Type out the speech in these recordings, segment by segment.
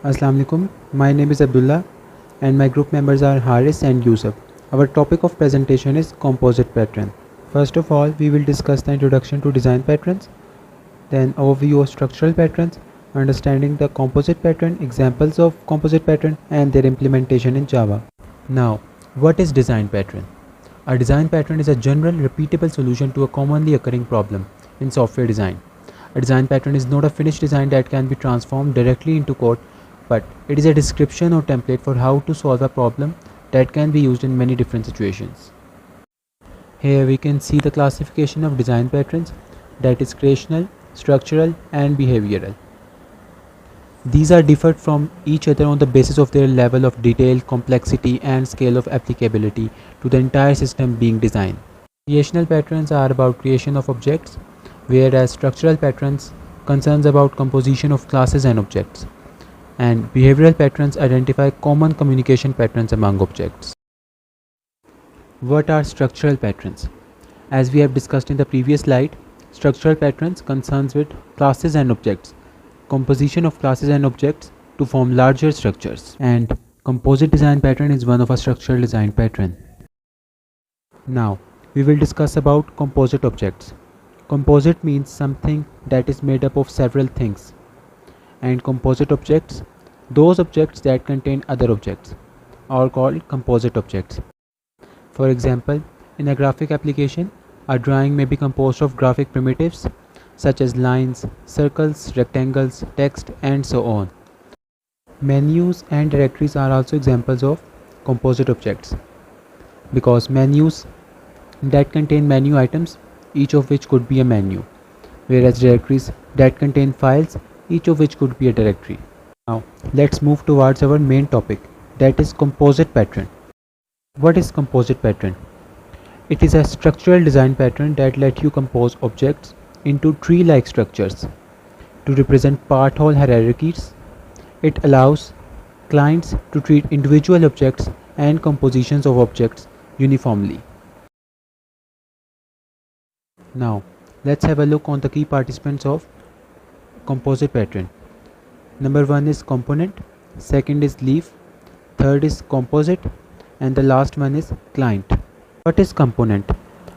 Assalamu alaikum. My name is Abdullah and my group members are Haris and Yusuf. Our topic of presentation is composite pattern. First of all, we will discuss the introduction to design patterns, then overview of structural patterns, understanding the composite pattern, examples of composite pattern and their implementation in Java. Now, what is design pattern? A design pattern is a general repeatable solution to a commonly occurring problem in software design. A design pattern is not a finished design that can be transformed directly into code, but it is a description or template for how to solve a problem that can be used in many different situations. Here we can see the classification of design patterns, that is creational, structural and behavioral. These are differed from each other on the basis of their level of detail, complexity and scale of applicability to the entire system being designed. Creational patterns are about creation of objects, whereas structural patterns concerns about composition of classes and objects, and behavioral patterns identify common communication patterns among objects. What are structural patterns? As we have discussed in the previous slide, structural patterns concerns with classes and objects, composition of classes and objects to form larger structures, and composite design pattern is one of a structural design pattern. Now, we will discuss about composite objects. Composite means something that is made up of several things, and composite objects, those objects that contain other objects, are called composite objects. For example, in a graphic application, a drawing may be composed of graphic primitives such as lines, circles, rectangles, text, and so on. Menus and directories are also examples of composite objects, because menus that contain menu items, each of which could be a menu, whereas directories that contain files, each of which could be a directory. Now, let's move towards our main topic, that is composite pattern. What is composite pattern? It is a structural design pattern that lets you compose objects into tree-like structures to represent part-whole hierarchies. It allows clients to treat individual objects and compositions of objects uniformly. Now, let's have a look on the key participants of composite pattern. Number 1 is component, second is leaf, third is composite, and the last one is client. What is component?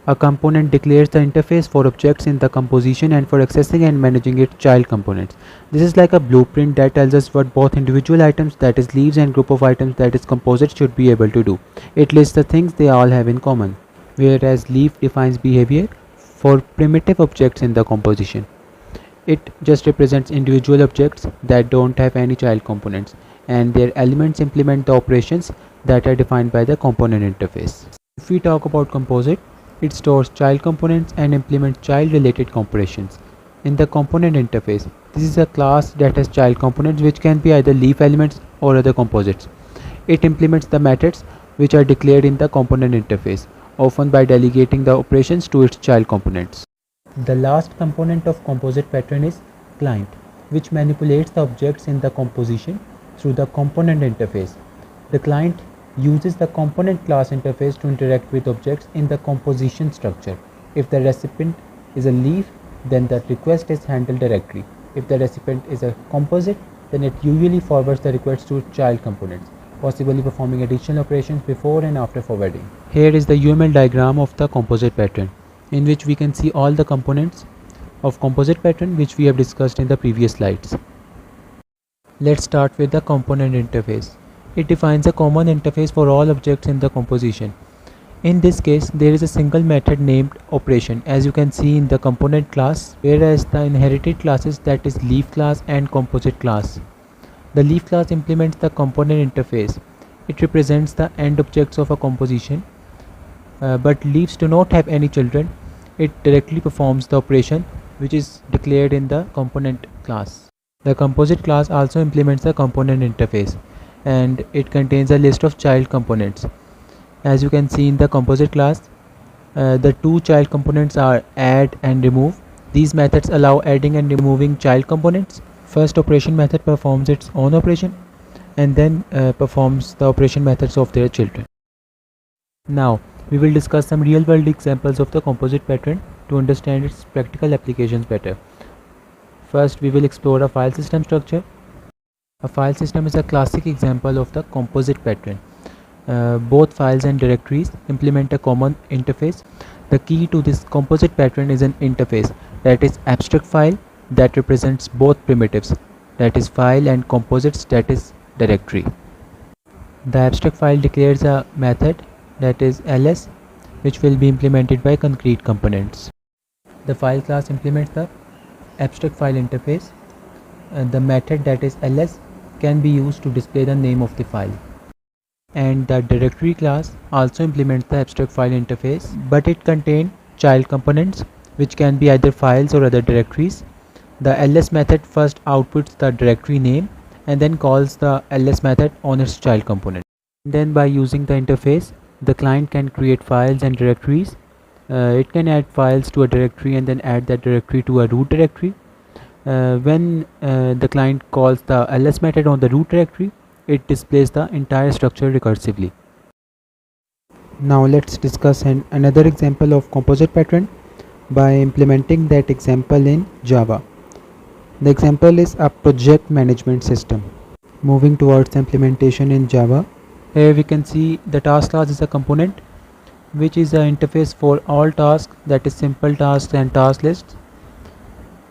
A component declares the interface for objects in the composition and for accessing and managing its child components. This is like a blueprint that tells us what both individual items, that is leaves, and group of items, that is composite, should be able to do. It lists the things they all have in common, whereas leaf defines behavior for primitive objects in the composition. It just represents individual objects that don't have any child components, and their elements implement the operations that are defined by the component interface. If we talk about composite, it stores child components and implements child related operations. In the component interface, this is a class that has child components which can be either leaf elements or other composites. It implements the methods which are declared in the component interface, often by delegating the operations to its child components. The last component of composite pattern is client, which manipulates the objects in the composition through the component interface. The client uses the component class interface to interact with objects in the composition structure. If the recipient is a leaf, then the request is handled directly. If the recipient is a composite, then it usually forwards the request to child components, possibly performing additional operations before and after forwarding. Here is the UML diagram of the composite pattern, in which we can see all the components of composite pattern which we have discussed in the previous slides. Let's start with the component interface. It defines a common interface for all objects in the composition. In this case, there is a single method named operation, as you can see in the component class, whereas the inherited classes, that is leaf class and composite class. The leaf class implements the component interface. It represents the end objects of a composition, but leaves do not have any children. It directly performs the operation which is declared in the component class. The composite class also implements the component interface, and it contains a list of child components. As you can see in the composite class, the two child components are add and remove. These methods allow adding and removing child components. First operation method performs its own operation and then performs the operation methods of their children. Now we will discuss some real world examples of the composite pattern to understand its practical applications better. First, we will explore a file system structure. A file system is a classic example of the composite pattern. Both files and directories implement a common interface. The key to this composite pattern is an interface, that is abstract file, that represents both primitives, that is file, and composites, that is directory. The abstract file declares a method, that is ls, which will be implemented by concrete components. The file class implements the abstract file interface. The method, that is ls, can be used to display the name of the file. And the directory class also implements the abstract file interface, but it contains child components which can be either files or other directories. The ls method first outputs the directory name and then calls the ls method on its child component. Then by using the interface, the client can create files and directories. It can add files to a directory and then add that directory to a root directory. When the client calls the ls method on the root directory, it displays the entire structure recursively. Now let's discuss another example of composite pattern by implementing that example in Java. The example is a project management system. Moving towards implementation in Java, here we can see the task class is a component which is an interface for all tasks, that is simple tasks and task lists.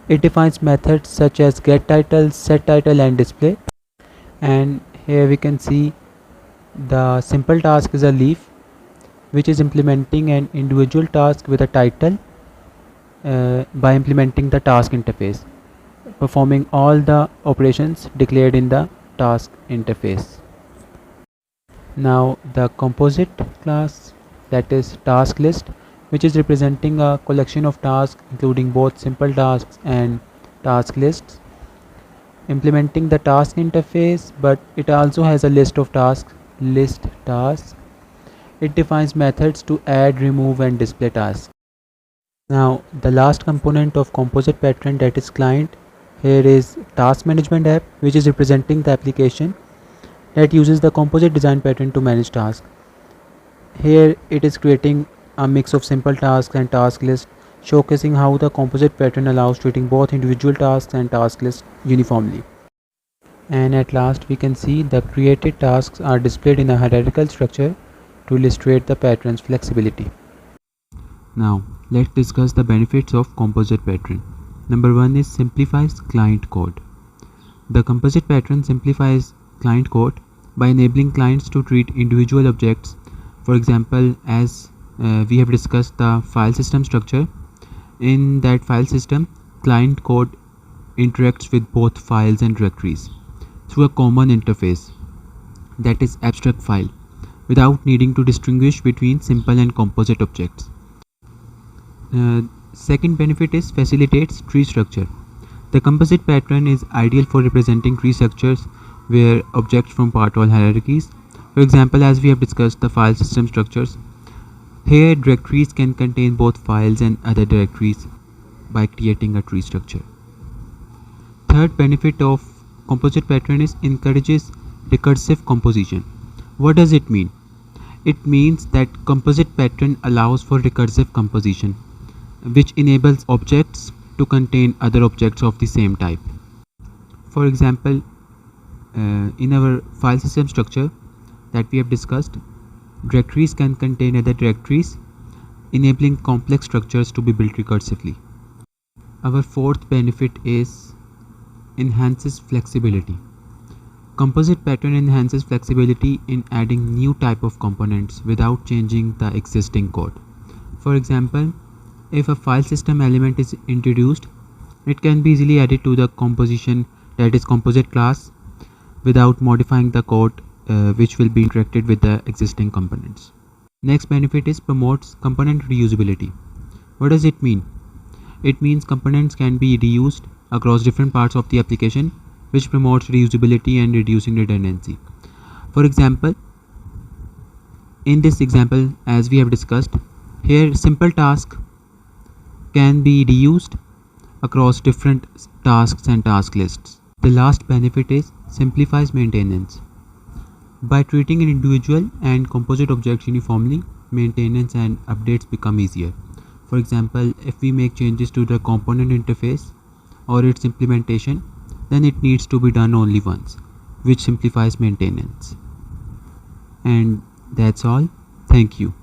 It defines methods such as getTitle, setTitle, and display. And here we can see the simple task is a leaf which is implementing an individual task with a title by implementing the task interface, performing all the operations declared in the task interface. Now the composite class, that is task list, which is representing a collection of tasks including both simple tasks and task lists, implementing the task interface, but it also has a list of tasks, list tasks. It defines methods to add, remove, and display tasks. Now the last component of composite pattern, that is client. Here is task management app, which is representing the application that uses the composite design pattern to manage tasks. Here it is creating a mix of simple tasks and task list, showcasing how the composite pattern allows treating both individual tasks and task lists uniformly. And at last we can see the created tasks are displayed in a hierarchical structure to illustrate the pattern's flexibility. Now let's discuss the benefits of composite pattern. Number 1 is simplifies client code. The composite pattern simplifies client code by enabling clients to treat individual objects. For example, as we have discussed the file system structure. In that file system, client code interacts with both files and directories through a common interface, that is abstract file, without needing to distinguish between simple and composite objects. Second benefit is facilitates tree structure. The composite pattern is ideal for representing tree structures where objects from part all hierarchies. For example, as we have discussed the file system structures, here directories can contain both files and other directories by creating a tree structure. Third benefit of composite pattern is encourages recursive composition. What does it mean? It means that composite pattern allows for recursive composition, which enables objects to contain other objects of the same type. For example, in our file system structure that we have discussed, directories can contain other directories, enabling complex structures to be built recursively. Our fourth benefit is enhances flexibility. Composite pattern enhances flexibility in adding new type of components without changing the existing code. For example, if a file system element is introduced, it can be easily added to the composition, that is composite class, without modifying the code which will be interacted with the existing components. Next benefit is promotes component reusability. What does it mean? It means components can be reused across different parts of the application, which promotes reusability and reducing redundancy. For example, in this example, as we have discussed, here simple task can be reused across different tasks and task lists. The last benefit is simplifies maintenance. By treating an individual and composite objects uniformly, maintenance and updates become easier. For example, if we make changes to the component interface or its implementation, then it needs to be done only once. which simplifies maintenance. And that's all. Thank you.